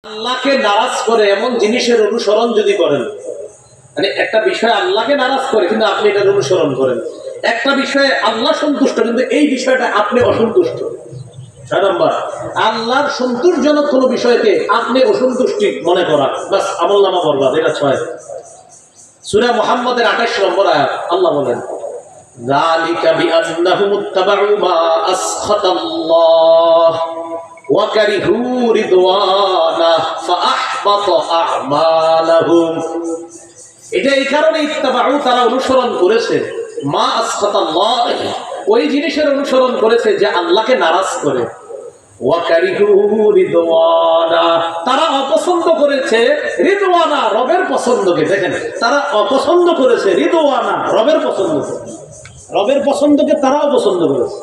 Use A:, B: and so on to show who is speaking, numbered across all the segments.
A: আল্লাহকে নারাজ করে এমন জিনিসের অনুসরণ যদি করেন, মানে একটা বিষয় আল্লাহকে নারাজ করে কিন্তু আপনি এটার অনুসরণ করেন, একটা বিষয়ে আল্লাহ সন্তুষ্ট কিন্তু এই বিষয়টা আপনি অসন্তুষ্ট। 6 নম্বর, আল্লাহর সন্তোষজনক কোনো বিষয়কে আপনি অসন্তুষ্টি মনে করা, বাস আমলনামা বরবাদ। এটা 6। সূরা মুহাম্মদের 28 নম্বর আয়াত আল্লাহ বলেন, যালিকা বিআন্নাহুম ইত্তাবাউ মা আসখাতাল্লাহ ওয়া কারিহু রিদওয়ানাহু ফাআহবাতা আ'মালাহুম। এটা এই কারণে ইত্তাবাউ, তারা অনুসরণ করেছে, মা আসখাতাল্লাহ, ওই জিনিসের অনুসরণ করেছে যে আল্লাহকে নারাজ করে, ওয়া কারিহু রিদওয়ানাহু, তারা অপছন্দ করেছে রিদওয়ানা, রবের পছন্দকে। দেখেন, তারা অপছন্দ করেছে রিদওয়ানা, রবের পছন্দকে, রবের পছন্দকে তারা অপছন্দ করেছে।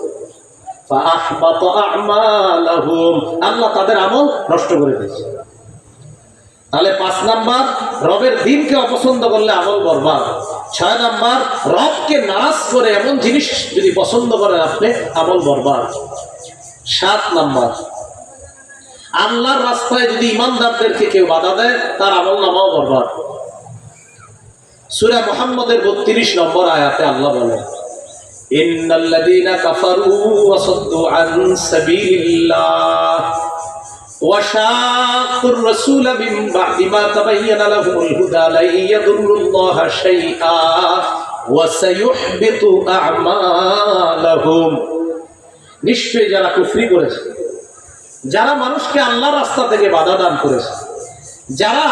A: ফাআহবাতা আ'মালাহুম, আল্লাহ তাদের আমল নষ্ট করে দিয়েছে। তাহলে 5 নাম্বার, রবের দ্বীনকে অপছন্দ করলে আমল বরবাদ। 6 নাম্বার, রবকে নারাজ করে এমন জিনিস যদি পছন্দ করেন আপনি, আমল বরবাদ। 7 নাম্বার, আল্লাহর রাস্তায় যদি ইমানদারদেরকে কেউ বাধা দেয়, তার আমল নামাও বরবাদ। সূরা মুহাম্মদের 32 নম্বর আয়াতে আল্লাহ বলেন, ইন্নাল্লাযীনা কাফারু ওয়া সাদ্দু আন সাবিলিল্লাহ ওয়া শাক্কুর রাসূল মিন বা'দি মা তাবায়্যানা লাহুমুল হুদা লা ইয়াদুররুল্লাহা শাইআ ওয়া সায়ুহবিতু আ'মালাহুম। নিশ্চয়ই যারা কুফরি করেছে, যারা মানুষকে আল্লাহর রাস্তা থেকে বাধা দান করেছে, যারা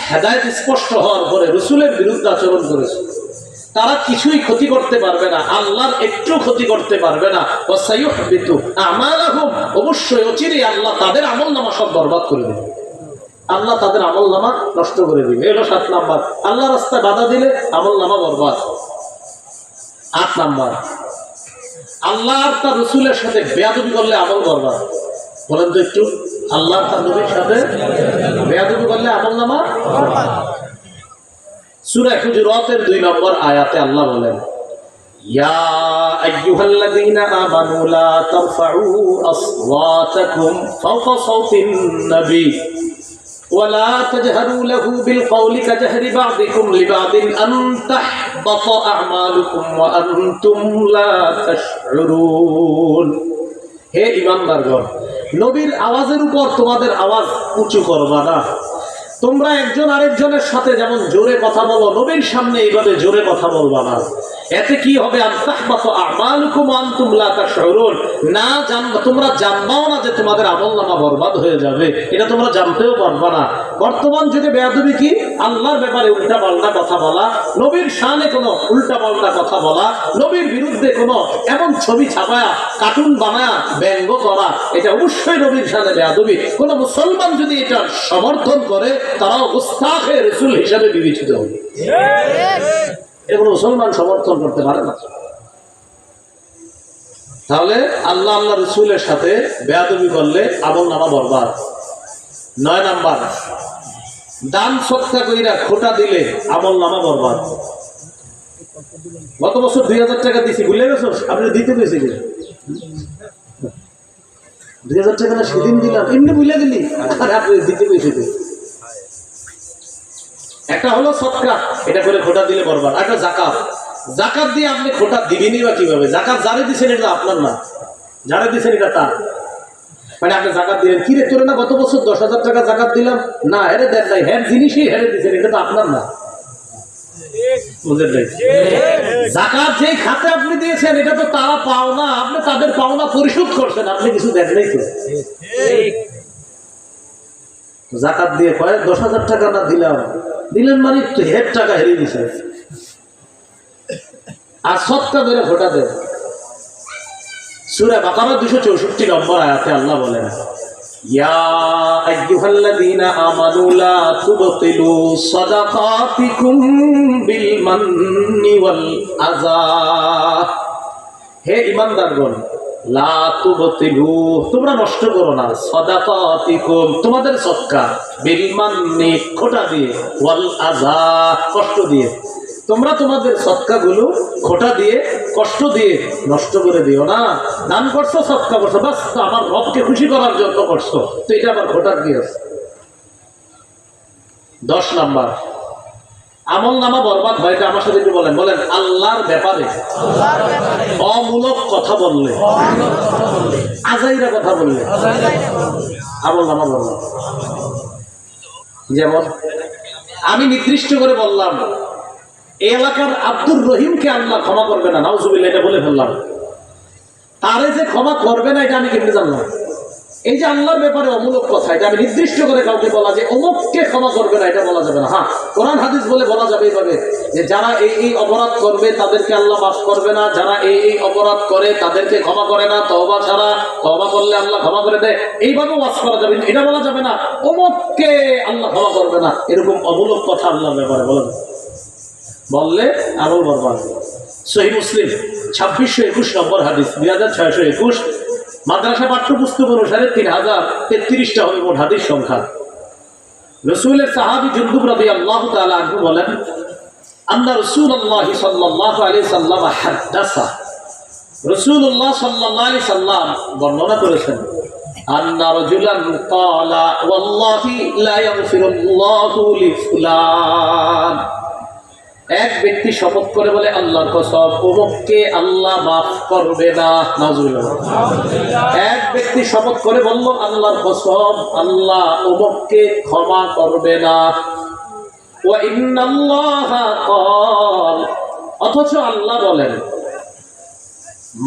A: হেদায়েত স্পষ্ট হওয়ার পরে রাসূলের বিরুদ্ধে আচরণ করেছে, তারা কিছুই ক্ষতি করতে পারবে না, আল্লাহর একটু ক্ষতি করতে পারবে না। ওয়াসায়ুহবিতু আমালাহুম, অবশ্যই অচিরেই আল্লাহ তাদের আমলনামা সব বরবাদ করে দেবে, আল্লাহ তাদের আমলনামা নষ্ট করে দিবে। এলো 7 নাম্বার, আল্লাহ রাস্তায় বাধা দিলে আমলনামা বরবাদ। 8 নাম্বার, আল্লাহ আর তার রাসূলের সাথে বেয়াদবি করলে আমল বরবাদ। বলেন তো একটু, আল্লাহ তার নবীর সাথে বেয়াদবি করলে আমলনামা বরবাদ। সূরা হুজুরাতের 2 নম্বর আয়াতে আল্লাহ বলেন, ইয়া আইয়ুহাল্লাযীনা আমানু লা তারফাউ আসওয়াতাকুম ফাওকা সাওতিন নবী ওয়া লা তাজহারু লাহু বিল কওলি কাজহরি বা'দিকুম লিবা'দিন আন তাহবাতা আ'মালুকুম ওয়া আনতুম লা তাশউরুন। হে ঈমানদারগণ, নবীর আওয়াজের উপর তোমাদের আওয়াজ উঁচু করবা না। তোমরা একজন আরেকজনের সাথে যেমন জোরে কথা বলো, নবীর সামনে এইভাবে জোরে কথা বলবা না। এতে কি হবে? আনতাহবাতু আ'মালুকুম ওয়া আনতুম লা তাশউরুন, না জানবা, তোমরা জানবাও না যে তোমাদের আমলনামা বরবাদ হয়ে যাবে, এটা তোমরা জানতেও পারবা না। বর্তমান যুগে বেয়াদবি কি? আল্লাহর ব্যাপারে উল্টা পাল্টা কথা বলা, নবীর শানে কোনো উল্টা পাল্টা কথা বলা, নবীর বিরুদ্ধে কোনো এমন ছবি ছাপায়া, কার্টুন বানায়া ব্যঙ্গ করা, এটা অবশ্যই নবীর শানে বেয়াদবি। কোনো মুসলমান যদি এটা সমর্থন করে, তারাও গুস্তাখে রাসূল হিসাবে বিবেচিত হবে। এগুলো মুসলমান সমর্থন করতে পারে না। তাহলে আল্লাহ আল্লাহ রাসূলের সাথে বেয়াদবি করলে আমলনামা বরবাদ। 9 নাম্বার, দান সদকা কইরা খোটা দিলে আমলনামা বরবাদ। গত বছর 2000 টাকা দিছি, ভুলে গেছো? আপনি দিতে পেরেছিলেন 2000 টাকা না, সেদিন দিলাম, এমনি ভুলে গেলি, আর আপনি দিতে পেরেছিলেন। একটা হলো সদকা, এটা করে খোটা দিলে বরবাদ। একটা যাকাত, যাকাত দিয়ে আপনি খোটা দিবেনই বা কিভাবে? যাকাত যারে দিচ্ছেন এটা আপনার না, যারে দিচ্ছেন এটা তার। মানে আপনি যাকাত দিলেন, কি রে তোরে না গত বছর 10,000 টাকা যাকাত দিলাম, না হেরে দেন নাই, হের জিনিসই হেরে দিচ্ছেন, এটা তো আপনার না। বুঝলেন? যাকাত যেই খাতে আপনি দিয়েছেন, এটা তো তারা পাওনা, আপনি তাদের পাওনা পরিশোধ করছেন, আপনি কিছু দেন নাই তো। যাকাত দিয়ে কয় 10,000 টাকা না দিলেন মানে তো হের টাকা হেরে দিছে। আর সদকা ধরে খোটা দেন। সূরা বাকারা 264 নম্বর আয়াতে আল্লাহ বলেন, ইয়া আইয়ুহাল্লাযীনা আমানু লা তুবতিলু সাদাকাতিকুম বিল মান্নি ওয়াল আযা। হে ঈমানদারগণ, লা তুবতিলু, তোমরা নষ্ট করো না, সাদাকাতিকুম, তোমাদের সদকা, বিল মান্নি, খোটা দিয়ে, ওয়াল আযা, কষ্ট দিয়ে। তোমরা তোমাদের সদকাগুলো খোটা দিয়ে, কষ্ট দিয়ে নষ্ট করে দিও না। দান করছো, সদকা করছো, বাস আমার রবকে খুশি করার জন্য করছো, তো এটা আবার খোটার কি আছে? 10 নাম্বার আমল নামা বরবাদ হয়, এটা আমার সাথে একটু বলেন। বলেন, আল্লাহর ব্যাপারে অমূলক কথা বললে, আজাইরা কথা বললে আমল নামা বরবাদ। যেমন আমি নির্দিষ্ট করে বললাম এই এলাকার আব্দুর রহিমকে আল্লাহ ক্ষমা করবে না, নাউজুবিল্লাহ, এটা বলে ফেললাম। তারে যে ক্ষমা করবে না এটা আমি কেমনে জানলাম? এই যে আল্লাহর ব্যাপারে অমূলক কথা, এটা আমি নির্দিষ্ট করে কাউকে বলা যে অমুককে ক্ষমা করবে না, এটা বলা যাবে না। হ্যাঁ, কোরআন হাদিস বলে বলা যাবে এইভাবে যে যারা এই অপরাধ করবে তাদেরকে আল্লাহ মাফ করবে না, যারা এই অপরাধ করে তাদেরকে ক্ষমা করে না, তওবা ছাড়া, তওবা করলে আল্লাহ ক্ষমা করে দেয়, এইভাবে ওয়াজ করা যাবে। এটা বলা যাবে না অমুককে আল্লাহ ক্ষমা করবে না, এরকম অমূলক কথা আল্লাহর ব্যাপারে বলা যাবে। বললে আমল বরবাদ। সহিহ মুসলিম 2621 নম্বর হাদিস, 2621, মাদ্রাসা পাঠ্যপুস্তক অনুসারে 3033টা হবে মোট হাদিস সংখ্যা। রাসূলের সাহাবী জুনদুব রাদিয়াল্লাহু তাআলা আনহু বলেন, আন্না রাসূলুল্লাহ সাল্লাল্লাহু আলাইহি সাল্লাম হাদাসা, রাসূলুল্লাহ সাল্লাল্লাহু আলাইহি সাল্লাম বর্ণনা করেছেন, আন্না রাজুলান ক্বালা ওয়াল্লাহি লা ইয়াগফিরুল্লাহু লিফুলান। এক ব্যক্তি শপথ করে বলে আল্লাহর কসম অমুককে আল্লাহ মাফ করবে না, নাউজুবিল্লাহ। এক ব্যক্তি শপথ করে বলল আল্লাহর কসম আল্লাহ অমুককে ক্ষমা করবে না। ওয়া ইন্নাল্লাহা ক্বাল, অথচ আল্লাহ বলেন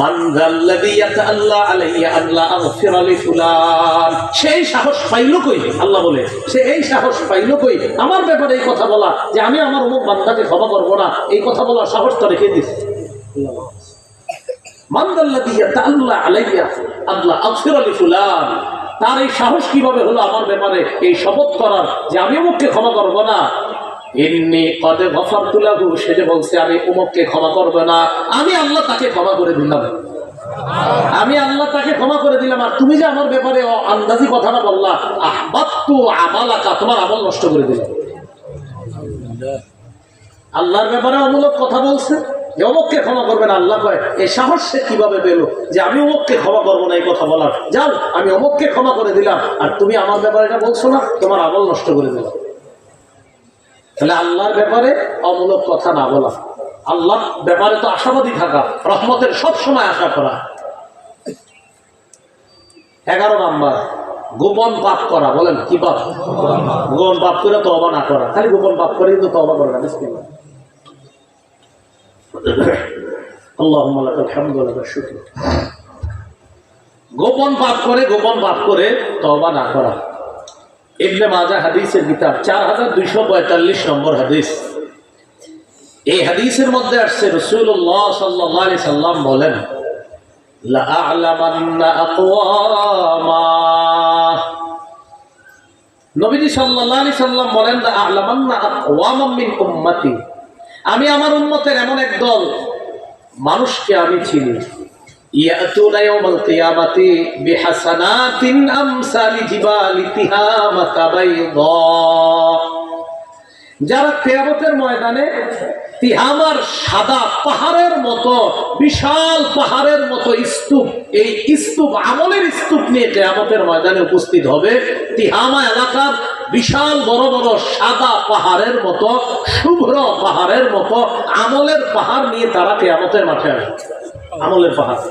A: মান যাল্লাযী ইয়াতাআল্লা আলাইয়া আল্লা আগফিরা লিফুলান। সেই সাহস পাইল কই? আল্লাহ বলে সে এই সাহস পাইল কই আমার ব্যাপারে এই কথা বলা যে আমি আমার অমুক বান্দাকে ক্ষমা করব না, এই কথা বলার সাহস তো রেখে দিছে। মান যাল্লাযী ইয়াতাআল্লা আলাইয়া আল্লা আগফিরা লিফুলান, তার এই সাহস কিভাবে হলো আমার ব্যাপারে এই শপথ করার যে আমি অমুককে ক্ষমা করব না। ইন্নী কদ গফারতু লাহু, সে যে বলছে আমি অমুককে ক্ষমা করব না, আমি আল্লাহ তাকে ক্ষমা করে দিলাম, আমি আল্লাহ তাকে ক্ষমা করে দিলাম। আর তুমি যে আমার ব্যাপারে আন্দাজি কথাটা বললা, আহবাতু আমালাকা, তোমার আমল নষ্ট করে দিলাম। আল্লাহর ব্যাপারে অমূলক কথা বলছে যে অমুককে ক্ষমা করবে না, আল্লাহ কয় এই সাহস সে কিভাবে পেল যে আমি অমুককে ক্ষমা করবো না এই কথা বলার? যাও, আমি অমুককে ক্ষমা করে দিলাম আর তুমি আমার ব্যাপারে এটা বলছো না, তোমার আমল নষ্ট করে দিলাম। তাহলে আল্লাহর ব্যাপারে অমূলক কথা না বলা, আল্লাহর ব্যাপারে তো আশাবাদী থাকা, রহমতের সব সময় আশা করা। 11 নাম্বার গোপন পাপ করা। বলেন কি পাপ? গোপন পাপ করে তওবা না করা। খালি গোপন পাপ করে কিন্তু তওবা করে না। বিসমিল্লাহ, আল্লাহুম্মা লাকাল হামদু ওয়া লাকাশ শুকর। গোপন পাপ করে তওবা না করা। ইবনে মাজাহ হাদিসের কিতাব 4245 নম্বর হাদিস। এই হাদিসের মধ্যে আসছে রাসূলুল্লাহ সাল্লাল্লাহু আলাইহি সাল্লাম বলেন, লা আ'লামান্না আকওয়ামা, নবীজি সাল্লাল্লাহু আলাইহি সাল্লাম বলেন, লা আ'লামান্না আকওয়ামান মিন উম্মতি, আমি আমার উম্মতের এমন এক দল মানুষকে আমি চিনি, ইয়াতুনা ইয়াউমাল কিয়ামাতি বিহাসানাতিন আমসালি জিবালি তিহামাতা বাইদা, যারা কিয়ামতের ময়দানে তিহামার সাদা পাহাড়ের মতো, বিশাল পাহাড়ের মতো স্তূপ, এই স্তূপ আমলের স্তূপ নিয়ে কিয়ামতের ময়দানে উপস্থিত হবে। তিহামা এলাকার বিশাল বড় বড় সাদা পাহাড়ের মতো, শুভ্র পাহাড়ের মতো আমলের পাহাড় নিয়ে তারা কিয়ামতের মাঠে আসবে, আমলের পাহাড়।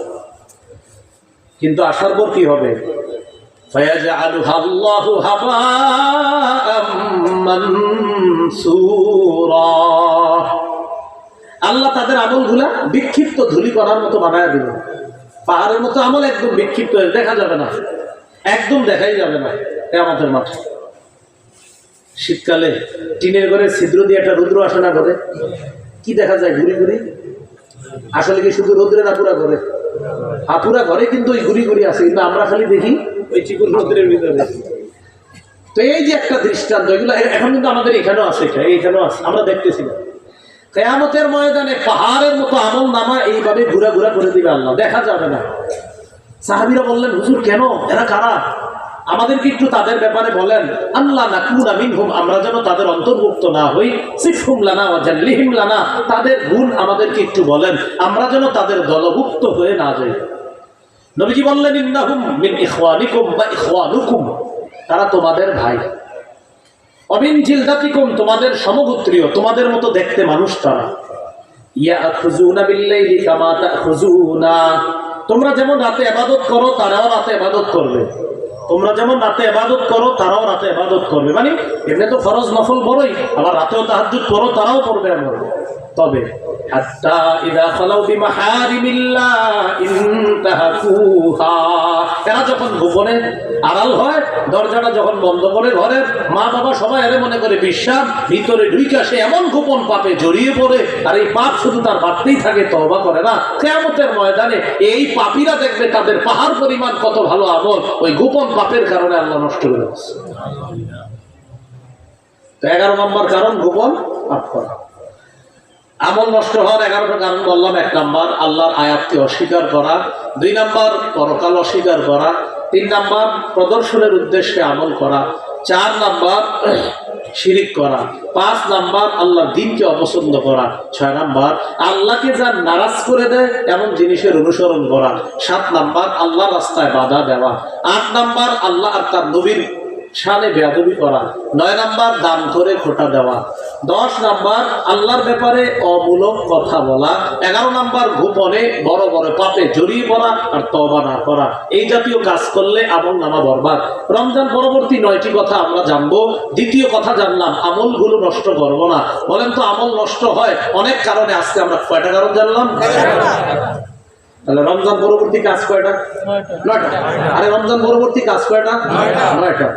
A: কিন্তু আসার পর কি হবে? ফায়াজআলুহা আল্লাহু হাবাআম মানসুরা, আল্লাহ তাদের আমলগুলা বিক্ষিপ্ত ধুলি করার মতো বানায় দিবেন। পাহাড়ের মতো আমল একদম বিক্ষিপ্ত, দেখা যাবে না, একদম দেখাই যাবে না কিয়ামতের মাঠে। শীতকালে টিনের ঘরে ছিদ্র দিয়ে একটা রৌদ্র আসে না ঘরে, কি দেখা যায়? ঘুরি ঘুরি। আসলে কি শুধু রৌদ্রে না পুরা ঘরে? পুরা ঘরে কিন্তু ওই ঘুরি ঘুরি আছে, কিন্তু আমরা খালি দেখি ওই চিকুর রৌদ্রের ভিতরে। তো এই যে একটা দৃষ্টান্ত, এগুলো এখন কিন্তু আমাদের এখানেও আছে, এইখানেও আছে, আমরা দেখতেছি না। কিয়ামতের ময়দানে পাহাড়ের মতো আমল নামা এইভাবে ঘুরা ঘুরা করে দিবে আল্লাহ, দেখা যাবে না। সাহাবীরা বললেন, হুজুর কেন, এরা কারা? আমাদেরকে একটু তাদের ব্যাপারে বলেন। আল্লাহ নাকুনা মিনহুম, আমরা যেন তাদের অন্তর্ভুক্ত না হই। সিফহুম লানা ওয়া জাল্লিহিম লানা, তাদের গুণ আমাদেরকে একটু বলেন, আমরা যেন তাদের দলভুক্ত হয়ে না যাই। নবীজি বললেন, ইন্নাহুম মিন ইখওয়ানিকুম বা ইখওয়ানুকুম, তারা তোমাদের ভাই। অমিন জিলদাতিকুম, তোমাদের সমগোত্রীয়, তোমাদের মতো দেখতে মানুষ তারা। ইয়াখুযুনা বিল্লাইলি কামা তাখুযুনা, তোমরা যেমন রাতে ইবাদত করো তারাও রাতে ইবাদত করবে, তোমরা যেমন রাতে ইবাদত করো তারাও রাতে ইবাদত করবে। মানে এমনি তো ফরজ নফল বড়ই, আবার রাতেও তাহাজ্জুদ করো তারাও করবে এমন। তবে হাত্তা ইযা খালাউ বিমাহারিমিল্লাহ ইনতাহাকুহা, এরা যখন গোপনে আড়াল হয়, দরজাটা যখন বন্ধ করে ঘরের, মা বাবা সবাই এর মনে করে বিশ্বাস, ভিতরে ঢুকে আসে এমন গোপন পাপে জড়িয়ে পড়ে, আর এই পাপ শুধু তার বাড়তেই থাকে, তওবা করে না। কিয়ামতের ময়দানে এই পাপীরা দেখবে তাদের পাহাড় পরিমাণ কত ভালো আমল ওই গোপন পাপের কারণে আল্লাহ নষ্ট করে দিচ্ছে। তো 11 নম্বর কারণ গোপন পাপ করা। আমল নষ্ট হওয়ার 11টা কারণ বললাম। 1 নাম্বার আল্লাহর আয়াতকে অস্বীকার করা, 2 নাম্বার পরকাল অস্বীকার করা, 3 নাম্বার প্রদর্শনের উদ্দেশ্যে আমল করা, 4 নাম্বার শিরিক করা, 5 নাম্বার আল্লাহর দ্বীনকে অপছন্দ করা, 6 নাম্বার আল্লাহকে যা নারাজ করে দেয় এমন জিনিসের অনুসরণ করা, 7 নাম্বার আল্লাহর রাস্তায় বাধা দেওয়া, 8 নাম্বার আল্লাহ আর তার নবীর শানে বেয়াদবি করা, 9 নাম্বার দান করে খোটা দেওয়া, 10 নাম্বার আল্লাহর ব্যাপারে অমূলক কথা বলা, 11 নাম্বার গোপনে বড় বড় পাপে জড়িয়ে পড়া আর তওবা না করা। এই জাতীয় কাজ করলে আমল নামা বরবাদ। রমজান পরবর্তী 9টি কথা আমরা জানবো। দ্বিতীয় কথা জানলাম আমলগুলো নষ্ট করবো না। বলেন তো আমল নষ্ট হয় অনেক কারণে, আজকে আমরা কয়টা কারণ জানলাম? তাহলে রমজান পরবর্তী কাজ কয়টা? 9টা। আরে রমজান পরবর্তী কাজ কয়টা? 9টা।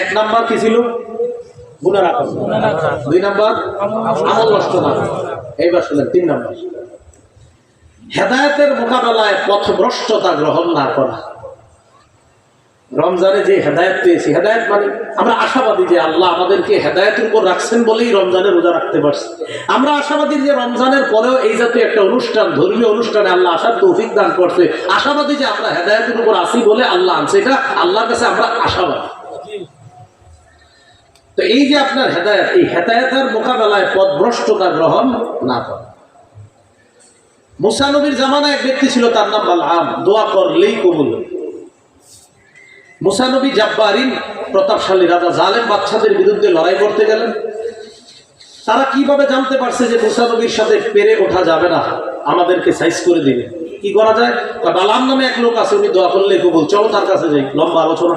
A: 1 নাম্বার কি ছিল? গুনাহ রাখা। 2 নাম্বার আমল নষ্ট না। এইবার শুনেন 3 নাম্বার হেদায়েতের মোকাবেলায় পথভ্রষ্টতা গ্রহণ না করা। রমজানে যে হেদায়েত পেয়েছি, হেদায়েত মানে আমরা আশাবাদী যে আল্লাহ আমাদেরকে হেদায়েতের উপর রাখছেন বলেই রমজানে রোজা রাখতে পারছি। আমরা আশাবাদী যে রমজানের পরেও এই জাতীয় একটা অনুষ্ঠান, ধর্মীয় অনুষ্ঠানে আল্লাহ আসার তৌফিক দান করছে। আশাবাদী যে আমরা হেদায়েতের উপর আসি বলে আল্লাহ আনছে, এটা আল্লাহর কাছে আমরা আশাবাদী। তো এই যে আপনার হেদায়েত, এই হেদায়েতের মোকাবেলায় পথভ্রষ্টতা গ্রহণ না করা। মুসা নবীর জামানায় এক ব্যক্তি ছিল, তার নাম বালআম, দোয়া করলেই কবুল। মুসা নবী জাব্বারিন, প্রতাপশালী রাজা, জালেম বাদশাদের বিরুদ্ধে লড়াই করতে গেলেন। তারা কিভাবে জানতে পারছে যে মুসা নবীর সাথে পেরে ওঠা যাবে না, আমাদেরকে সাইজ করে দিবে? কি করা যায়? বালআম নামে এক লোক আছে, উনি দোয়া করলেই কবুল, চলো তার কাছে যাই। লম্বা আলোচনা।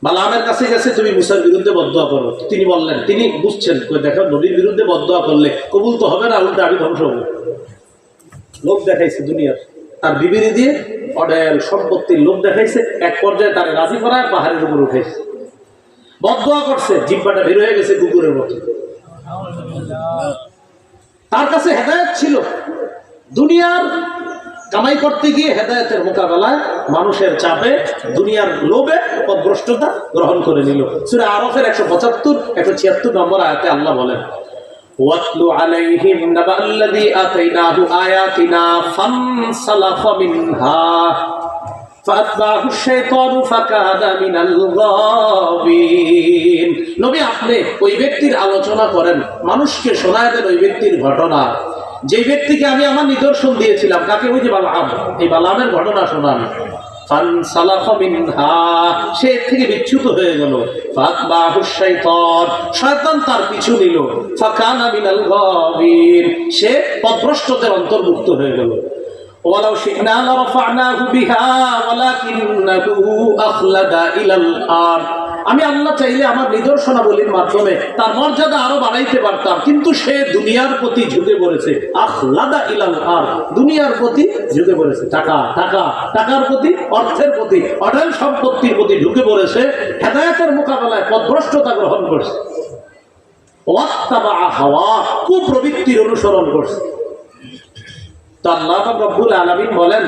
A: বালআমের কাছে গেছে, তুমি মুসার বিরুদ্ধে বদদোয়া করো। তিনি বললেন, তিনি বুঝছেন দেখো নবীর বিরুদ্ধে বদদোয়া করলে কবুল তো হবে না, উল্টা আমি ধ্বংস হবো। লোক দেখাইছে দুনিয়ার, তার বিবিরি দিয়ে অডেল সম্পত্তির লোক দেখাইছে। এক পর্যায়ে তার রাজি করায় পাহাড়ের উপর উঠেছে, বদদোয়া করছে, জিহ্বাটা বের হয়ে গেছে কুকুরের মতো। তার কাছে হেদায়েত ছিল, দুনিয়ার কামাই করতে গিয়ে হেদায়েতের মোকাবেলায় মানুষের চাপে, দুনিয়ার লোভে পথভ্রষ্টতা গ্রহণ করে নিল। সূরা আরাফের 175, 176 নম্বর আয়াতে আল্লাহ বলেন, ওয়াতলু আলাইহিম নাবাল্লাযী আতাইনাহু আয়াতিনা ফানসালাখা মিনহা ফাতবাহু শাইতানু ফাকানা মিনাল গাবিন। নবী আপনি ওই ব্যক্তির আলোচনা করেন, মানুষকে শোনায় দেন ওই ব্যক্তির ঘটনা, যে ব্যক্তিকে আমি আমার নিদর্শন দিয়েছিলাম। কাকে? ওই যে বালআম। এই বালআমের ঘটনা শোনান। ফানসালাখা মিনহা, সে এর থেকে বিচ্যুত হয়ে গেল। ফাতবাহু শাইতান, শয়তান তার পিছু নিল। ফাকানা মিনাল গাবিন, সে পথভ্রষ্টদের অন্তর্ভুক্ত হয়ে গেল। ওয়ালাউ শি'না লারাফা'নাহু বিহা ওয়ালাকিন্নাহু আখলাদা ইলাল আরদ, আমি আল্লাহ চাইলে আমার নিদর্শনাবলীর মাধ্যমে তার মর্যাদা আরো বাড়াইতে পারতাম, কিন্তু সে দুনিয়ার প্রতি ঝুঁকে পড়েছে। আখলাদা ইলাল আরদ, দুনিয়ার প্রতি ঝুঁকে পড়েছে। টাকা টাকা টাকার প্রতি, অর্থের প্রতি, অঢেল সম্পত্তির প্রতি ঢুকে পড়েছে। হেদায়েতের মোকাবেলায় পথভ্রষ্টতা গ্রহণ করছে। ওয়াত্তাবা হাওয়া, কুপ্রবৃত্তির অনুসরণ করছে। তো আল্লাহ রাব্বুল আলামিন বলেন,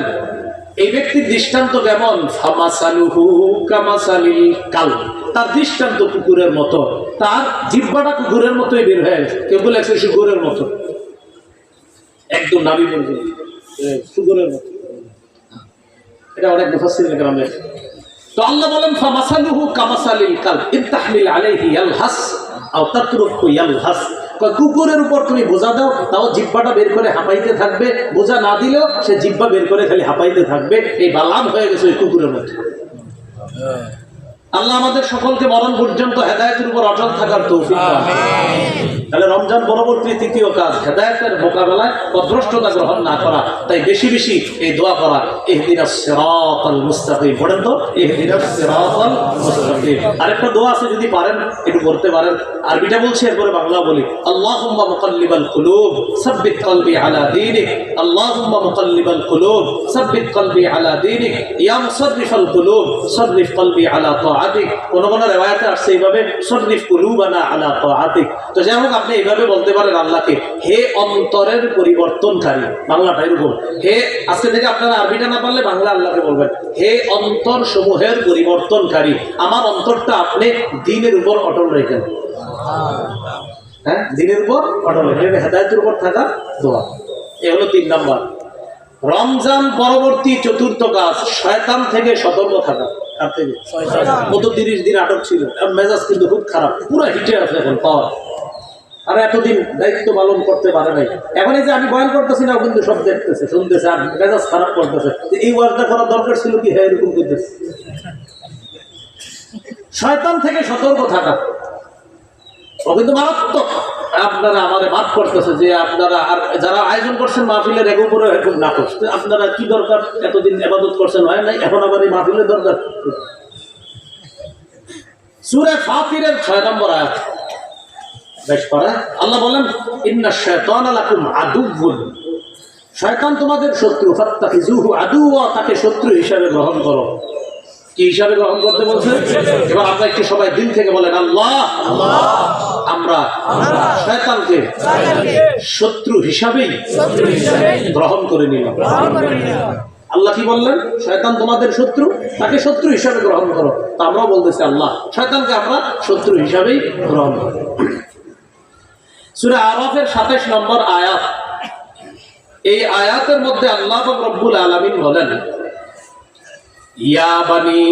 A: এই ব্যক্তির দৃষ্টান্ত কেমন? ফামাসালুহু কামাসালিল কালব, তার দৃষ্টান্ত কুকুরের মতো। তার জিহ্বাটা কুকুরের মতোই বের হয়ে গেছে। কেউ বলেছে শুকুরের মতো, একদম নাভি পর্যন্ত শুকুরের মতো। এটা অনেক মুফাসসিরিন কেরাম লেখেন। তো আল্লাহ বলেন ফামাসালুহু কামাসালিল কালব ইন তাহমিল আলাইহি ইয়ালহাস আও তাতরুকহু ইয়ালহাস। কুকুরের উপর তুমি বোঝা দাও, তাও জিহ্বাটা বের করে হাঁপাইতে থাকবে। বোঝা না দিলেও সে জিহ্বা বের করে খালি হাঁপাইতে থাকবে। এই বালআম হয়ে গেছে ওই কুকুরের মতো। আল্লাহ আমাদের সকলকে মরণ পর্যন্ত হেদায়েতের উপর অটল থাকার তৌফিক দান করুন। তাহলে রমজান পরবর্তী তৃতীয় কাজ হেদায়েতের মোকাবেলায় পথভ্রষ্টতা গ্রহণ না করা। তাই বেশি বেশি এই দোয়া করা, ইহদিনাস সিরাতাল মুস্তাকিম। পড়েন তো, ইহদিনাস সিরাতাল মুস্তাকিম। আরেকটা দোয়া আছে, যদি পারেন একটু করতে পারেন। আরবিটা বলছি, এরপরে বাংলা বলি। আল্লাহুম্মা মুকাল্লিবাল কুলুব সাব্বিত কলবি আলা দীনিক। আল্লাহুম্মা মুকাল্লিবাল কুলুব সাব্বিত কলবি আলা দীনিক। ইয়া মুসাররিফাল কুলুব সাররিফ কলবি আলা তাআতিক। কোন কোন রিওয়ায়াতে আসছে এইভাবে, সাররিফ কুলুবানা আলা তাআতিক। তো যাই হোক, আপনি এইভাবে বলতে পারেন আল্লাহকে, হে অন্তরের পরিবর্তনকারী। বাংলাটা এরকম, হে, আজকে থেকে আপনারা আরবিটা না পারলে বাংলা আল্লাহকে বলবেন, হে অন্তর সমূহের পরিবর্তনকারী, আমার অন্তরটা আপনি দ্বীনের উপর অটল রেখেন। হ্যাঁ, দ্বীনের উপর অটল রেখে হেদায়েতের উপর থাকা দোয়া। এ হলো 3 নম্বর। রমজান পরবর্তী চতুর্থ কাজ, শয়তান থেকে সতর্ক থাকা। আর থেকে গত 30 দিন আটক ছিল, মেজাজ কিন্তু খুব খারাপ, পুরো হিটে আছে এখন পাওয়ার। আর এতদিন দায়িত্ব পালন করতে পারে নাই। এখন এই যে আমি বয়ান করতেছি না, কিন্তু সব দেখতেছে, শুনতেছে, আর মেজাজ খারাপ করতেছে। এই ওয়ার্ডটা করার দরকার ছিল কি? হ্যাঁ, এরকম করতেছে। শয়তান থেকে সতর্ক থাকা ও কিন্তু মারাত্মক। আপনারা আমাদের মাফ করতেছে যে আপনারা আর যারা আয়োজন করছেন মাহফিলের এক উপরে এখন না করছে, আপনারা কি দরকার? এতদিন ইবাদত করছেন, হয় নাই, এখন আবার এই মাহফিলের দরকার। সূরা ফাতিরের 6 নম্বর আয়াত বেশ পড়া। আল্লাহ বলেন, ইন্নাশ শায়তানা লাকুম আদুউন। শয়তান তোমাদের শত্রু, ফাত্তাখিযুহু আদুওয়া, তাকে শত্রু হিসাবে গ্রহণ করো। কি হিসাবে গ্রহণ করতে বলছে? এবার আপনারা একটু সবাই দিল থেকে বলেন, আল্লাহ আমরা শয়তানকে শত্রু হিসাবেই গ্রহণ করে নিলাম। আল্লাহ কি বললেন? শয়তান তোমাদের শত্রু, তাকে শত্রু হিসাবে গ্রহণ করো। তা আমরাও বলতেছি, আল্লাহ শয়তানকে আমরা শত্রু হিসাবেই গ্রহণ করো। সূরা আরাফের 27 নম্বর আয়াত। এই আয়াতের মধ্যে আল্লাহ রাব্বুল আলামিন বলেন, ইয়া বানি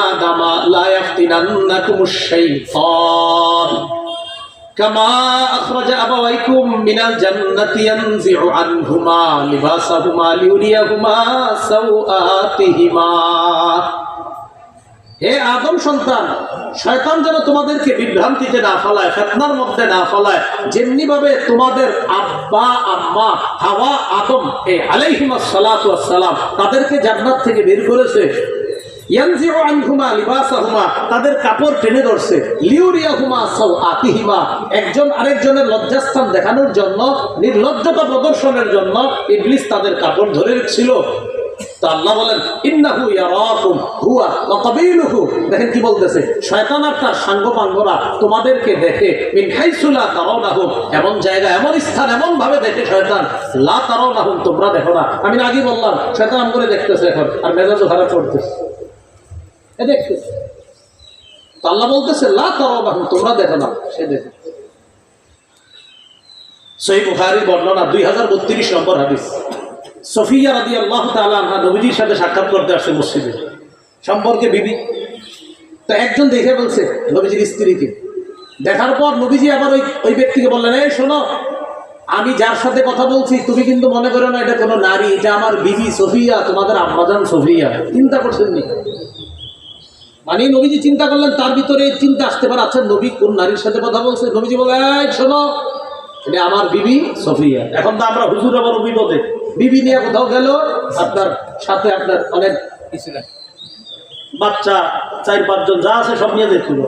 A: আদামা লা ইয়াফতিনান্নাকুমুশ শাইতান কামা আখরাজা আবাওয়াইকুম মিনাল জান্নাতি ইয়ানজিউ আনহুমা লিবাসাহুমা লিউরিয়াহুমা সাওআতিহিমা। হে আদম সন্তান, শয়তান যেন তোমাদেরকে বিভ্রান্তিতে না ফেলায়, ফিতনার মধ্যে না ফেলায়। যেমনি ভাবে তোমাদের আব্বা আম্মা হাওয়া আদম আলাইহিমাস সালাতু ওয়াস সালাম তাদেরকে জান্নাত থেকে বের করেছে, ইয়ানজিউ আনহুমা লিবাসাহুমা, তাদের কাপড় টেনে ধরছে, লিউরিয়াহুমা সাওআতিহিমা, একজন আরেকজনের লজ্জাস্থান দেখানোর জন্য, নির্লজ্জতা প্রদর্শনের জন্য ইবলিস তাদের কাপড় ধরে রেখেছিল। তো আল্লাহ বলেন, ইন্নাহু ইয়ারাকুম হুয়া ওয়া কাবিলুহু। দেখেন কি বলতেছে, শয়তান আর তার সাঙ্গপাঙ্গরা তোমাদেরকে দেখে, মিন হাইসু লা তারাউনাহুম, এমন জায়গা, এমন স্থান, এমন ভাবে দেখে শয়তান, লা তারাউনাহুম, তোমরা দেখো না। আমি আগেই বললাম, শয়তান আমগুলো দেখতেছে এখন, আর মেজাজও খারাপ করতেছে, এ দেখতেছে। তো আল্লাহ বলতেছে, লা তারাউনাহুম, তোমরা দেখো না, সে দেখে। সহিহ বুখারীর বর্ণনা 2032 নম্বর হাদিস। সফিয়া রাদিয়াল্লাহু তাআলা আনহা নবীজির সাথে সাক্ষাৎ করতে আসছে মসজিদে, সম্পর্কে বিবি। তো একজন দেখে বলছে নবীজির স্ত্রীকে, দেখার পর নবীজি আবার ওই ব্যক্তিকে বললেন, এই শোনো, আমি যার সাথে কথা বলছি তুমি কিন্তু মনে করো না এটা কোনো নারী, এটা আমার বিবি সফিয়া, তোমাদের আম্মাজান সফিয়া। চিন্তা করছেন নি? মানে নবীজি চিন্তা করলেন, তার ভিতরে চিন্তা আসতে পারে, আচ্ছা নবী কোন নারীর সাথে কথা বলছে? নবীজি বলে, এই শোনো, এটা আমার বিবি সফিয়া। এখন তো আমরা হুজুর আবার বিপদে, বিবি নিয়ে কোথাও গেল, আপনার সাথে আপনার অনেক বাচ্চা 4-5 জন যা আছে সব নিয়ে দেখছিল।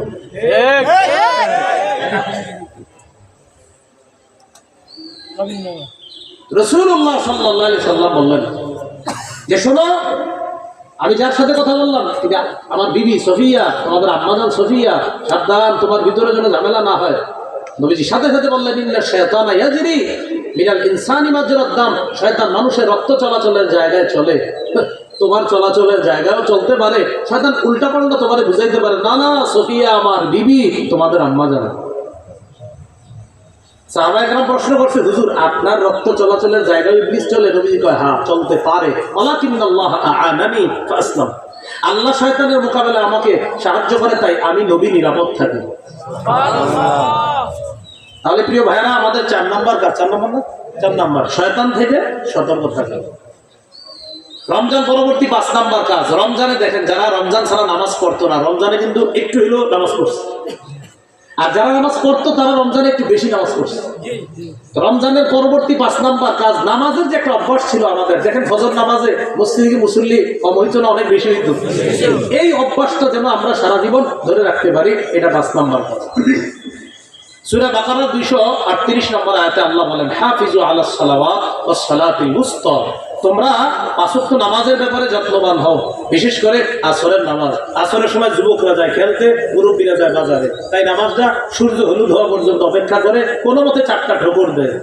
A: রাসূলুল্লাহ সাল্লাল্লাহু আলাইহি সাল্লাম বললেন যে, শোনো, আমি যার সাথে কথা বললাম এটা আমার বিবি সফিয়া, আমাদের আম্মাজান সফিয়া, সাবধান, তোমার ভিতরে যেন ঝামেলা না হয়। নবীজি সাথে সাথে বললেন, ইন্না শায়তানা ইয়াজরি মিনাল ইনসানি মাজরাদ দাম, শয়তান মানুষের রক্ত চলাচলের জায়গায় চলে, তোমার চলাচলের জায়গায়ও চলতে পারে। শয়তান উল্টা পাল্টা তোমারে বুঝাইতে পারে, না না সফিয়া আমার বিবি, তোমাদের আম্মাজান। সাহাবায়ে কেরাম প্রশ্ন করছে, হুজুর আপনার রক্ত চলাচলের জায়গায় ইবলিস চলে? নবীজি কয়, হ্যাঁ চলতে পারে। ওয়ালাকিন্নাল্লাহ আ'আনানি ফাসলাম, আল্লাহ শয়তানের মোকাবেলায় আমাকে সাহায্য করে, তাই আমি নবী নিরাপদ থাকি। তাহলে প্রিয় ভাইরা, আমাদের 4 নম্বর কাজ, 4 নম্বর না, 4 নম্বর, শয়তান থেকে সতর্ক থাকা। রমজান পরবর্তী 5 নাম্বার কাজ, রমজানে দেখেন যারা রমজান ছাড়া নামাজ পড়তো না, রমজানে কিন্তু একটু হলেও নামাজ পড়ছে, আর যারা নামাজ পড়তো তারা রমজানে একটু বেশি নামাজ পড়ছে। রমজানের পরবর্তী 5 নাম্বার কাজ, নামাজের যে একটা অভ্যাস ছিল আমাদের, দেখেন ফজর নামাজে মসজিদে মুসল্লি কম হইতো না, অনেক বেশি হইতো, এই অভ্যাসটা যেন আমরা সারা জীবন ধরে রাখতে পারি, এটা 5 নাম্বার কাজ। সূরা বাকারা 238 নম্বর আয়াতে আল্লাহ বলেন, হাফিজু আলাস সালাওয়াত ওয়াস সালাতিল উসতা, তোমরা 5 ওয়াক্ত নামাজের ব্যাপারে যত্নবান হও, বিশেষ করে আসরের নামাজ। আসরের সময় যুবকরা যায় খেলতে, মুরব্বীরা যায় বাজারে, তাই নামাজটা সূর্য হলুদ হওয়া পর্যন্ত অপেক্ষা করে, কোনো মতে 4টা ঠোকর দেয়।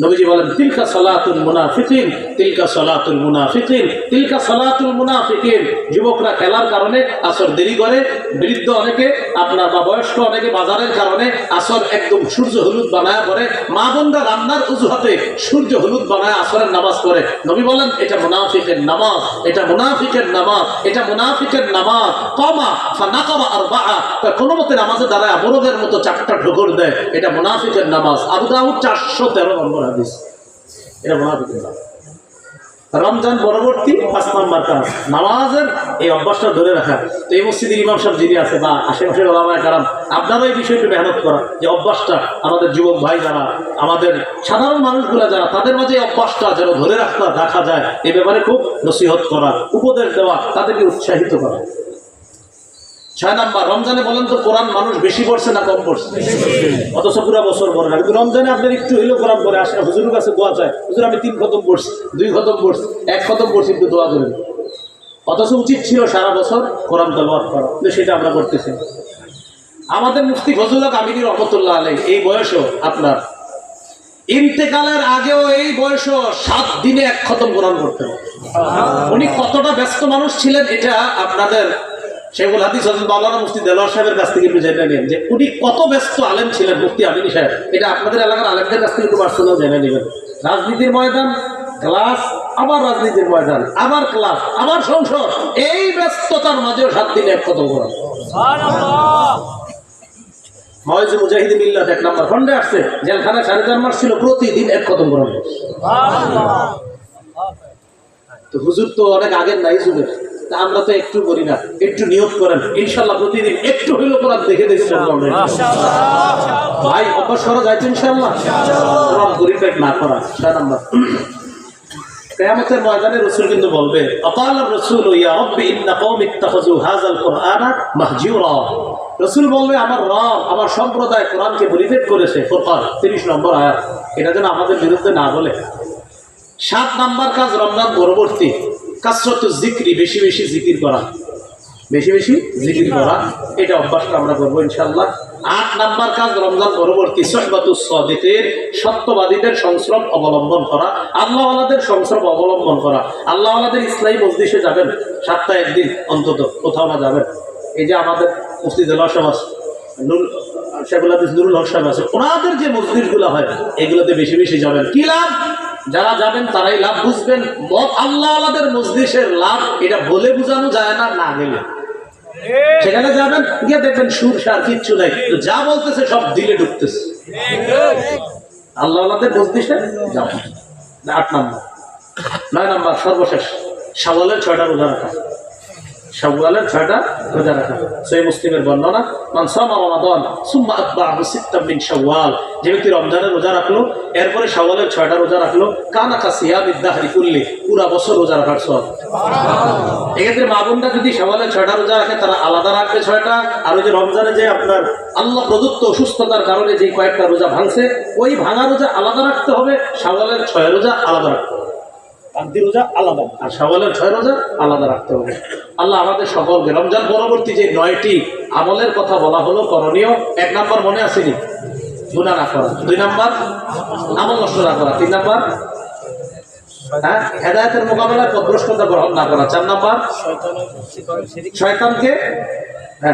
A: নবীজি বলেন, তিলকা সালাতুল মুনাফিকিন, তিলকা সালাতুল মুনাফিকিন, তিলকা সালাতুল মুনাফিকিন। যুবকরা খেলার কারণে আসর দেরি করে, বৃদ্ধ অনেকে আপনার বা বয়স্ক অনেকে বাজারের কারণে আসর একদম সূর্য হলুদ বানায় করে, মা বোনরা রান্নার অজুহাতে সূর্য হলুদ বানায় আসরের নামাজ পড়ে। নবী বলেন, এটা মুনাফিকের নামাজ, এটা মুনাফিকের নামাজ, এটা মুনাফিকের নামাজ। কমা ফানাকাবা আরবাআ, কোনো মতে নামাজে দাঁড়ায় অবরোধের মতো 4টা ঠোকর দেয়, এটা মুনাফিকের নামাজ। আবু দাউদ 413 নম্বর হাদিস, এটা মুনাফিকের নামাজ। রমজান পরবর্তী 5 নাম্বার কাজ, নামাজের এই অভ্যাসটা ধরে রাখা। তো এই মসজিদের ইমাম সাহেব যিনি আছে বা আশেপাশের ওলামায়ে কেরাম, আপনারা এই বিষয়টা মেহনত করা, যে অভ্যাসটা আমাদের যুবক ভাই যারা, আমাদের সাধারণ মানুষগুলা যারা, তাদের মাঝে এই অভ্যাসটা যেন ধরে রাখা যায়, এই ব্যাপারে খুব নসিহত করা, উপদেশ দেওয়া, তাদেরকে উৎসাহিত করা। 6 নাম্বার, রমজানে বলেন তো কোরআন মানুষ বেশি পড়ছে না কম পড়ছে? অথচ পুরো বছর পড়ে না, কিন্তু রমজানে আপনার একটু হইলেও কোরআন পড়ে আসে, হুজুরের কাছে দোয়া চায়, হুজুর আমি 3 খতম পড়ছি, 2 খতম পড়ছি, 1 খতম পড়ছি, একটু দোয়া করেন। অথচ উচিত ছিল সারা বছর কোরআন তেলাওয়াত করা, কিন্তু সেটা আমরা করতেছি। আমাদের মুফতি ফজলুল হক আমিনী রহমতুল্লাহ আলাইহি এই বয়সও, আপনার ইন্তেকালের আগেও এই বয়সও 7 দিনে 1 খতম কোরআন পড়তেন। উনি কতটা ব্যস্ত মানুষ ছিলেন, এটা আপনাদের শেখুল হাদিস হযরত মাওলানা মুফতি দেলোয়ার সাহেবের কাছ থেকে একটু জেনে নেন, যে উনি কত ব্যস্ত আলেম ছিলেন মুফতি আমিনী সাহেব। এটা আপনাদের এলাকার আলেমদের কাছ থেকে একটু পার্সোনাল জেনে নেবেন। রাজনীতির ময়দান, ক্লাস, আবার রাজনীতির ময়দান, আবার ক্লাস, আবার সংসদ, এই ব্যস্ততার মাঝেও 7 দিনে 1 খতম কোরআন। সুবহানাল্লাহ। মাওয়াইজ মুজাহিদিন মিল্লাত 1 নম্বর খন্ডে আসছে, জেলখানায় 4.5 মাস ছিল, প্রতিদিন 1 খতম কোরআন। সুবহানাল্লাহ। তো হুজুর তো অনেক আগের নাই যুগের, আমরা তো একটু করি না, একটু নিয়ত করেন, ইনশাআল্লাহ প্রতিদিন একটু হইল কোরআন দেখে দেখছেন ভাই, অভ্যাস করা যায় তো ইনশাআল্লাহ। কোরআন পরিত্যাগ না করা। 6 নাম্বার, কিয়ামতের ময়দানে রাসূল কিন্তু বলবে, আকাল রাসূল ইয়া রাব্বি ইন্না কওমি ইত্তাখাযু হাযাল কুরআনা মাহজুরা। রাসূল বলবে, আমার রব, আমার সম্প্রদায় কোরআনকে পরিত্যাগ করেছে। ফুরকান 30 নম্বর আয়াত, এটা যেন আমাদের বিরুদ্ধে না বলে। 7 নাম্বার কাজ, রমজান পরবর্তী কাসরাতুজ যিকরি, বেশি বেশি জিকির করা, বেশি বেশি জিকির করা, এটা অভ্যাসটা আমরা করবো ইনশাআল্লাহ। 8 নাম্বার কাজ, রমজান পরবর্তী সুহবাতুস সাদিকিন, সত্যবাদীদের সংস্রব অবলম্বন করা, আল্লাহওয়ালাদের সংস্রব অবলম্বন করা। আল্লাহওয়ালাদের ইসলামী মজলিসে যাবেন, সপ্তাহে 1 দিন অন্তত কোথাও না যাবেন। এই যে আমাদের মুফতি দেলোয়ার সাহেব আছে, শেখুল হাদিস নুরুল হক সাহেব আছে, ওনাদের যে মজলিসগুলো হয় এগুলোতে বেশি বেশি যাবেন। কি লাভ? যারা যাবেন তারাই লাভ বুঝবেন। আল্লাহওয়ালাদের মজলিসের লাভ এটা বলে বোঝানো যায় না, না গেলে সেখানে যাবেন, গিয়ে দেখবেন সুর সার কিচ্ছু নাই, যা বলতেছে সব দিলে ঢুকতেছে। আল্লাহওয়ালাদের মজলিসে যাবেন। 8 নাম্বার। 9 নাম্বার, সর্বশেষ, শাওয়ালের 6টা রোজা রাখা। শাওয়ালের 6টা রোজা রাখা। সহিহ মুসলিমের বর্ণনা, মান সামা রমাদান সুম্মা আতবাহু সিত্তাম মিন শাওয়াল, যে ব্যক্তি রমজানের রোজা রাখলো, এরপরে শাওয়ালের 6টা রোজা রাখলো, কানা কাসিয়ামিদ দাহরি কুল্লি, পুরা বছর রোজা রাখার সওয়াব। এক্ষেত্রে মা বোনরা যদি শাওয়ালের 6টা রোজা রাখে, তারা আলাদা রাখবে 6টা, আর ওই যে রমজানে যে আপনার আল্লাহ প্রদত্ত অসুস্থতার কারণে যে কয়েকটা রোজা ভাঙছে, ওই ভাঙা রোজা আলাদা রাখতে হবে, শাওয়ালের 6 রোজা আলাদা রাখতে হবে, বাকি রোজা আলাদা, আর শাওয়ালের 6 রোজা আলাদা রাখতে হবে। আল্লাহ আমাদের সকলকে রমজান পরবর্তী যে 9টি আমলের কথা বলা হলো করণীয়, 1 নাম্বার মনে আসেনি, গুনাহ না করা। 2 নাম্বার, আমল নষ্ট না করা। 3 নাম্বার, হেদায়েতের মোকাবেলায় পথভ্রষ্টতা গ্রহণ না করা। 4 নাম্বার,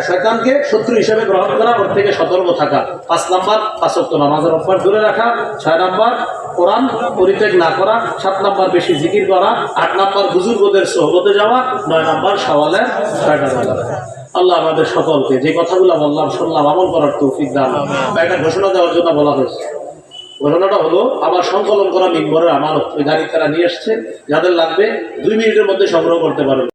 A: শয়তানকে শত্রু হিসেবে গ্রহণ করা, ওর থেকে সতর্ক থাকা। 5 নাম্বার, 5 ওয়াক্ত নামাজের অভ্যাস ধরে রাখা। 6 নাম্বার, কোরআন পরিত্যাগ না করা। 7 নাম্বার, বেশি জিকির করা। 8 নাম্বার, বুজুর্গদের সোহবতে যাওয়া। 9 নাম্বার, শাওয়ালের 6টা রোজা রাখা। আল্লাহ আমাদের সকলকে যে কথাগুলো বললাম শুনলাম আমল করার তৌফিক দান। এটা ঘোষণা দেওয়ার জন্য বলা হয়েছে। ঘটনাটা হলো আমার সংকলন করা মিম্বরের আমানত, ওই গাড়ি তারা নিয়ে আসছে, যাদের লাগবে 2 মিনিটের মধ্যে সংগ্রহ করতে পারবে।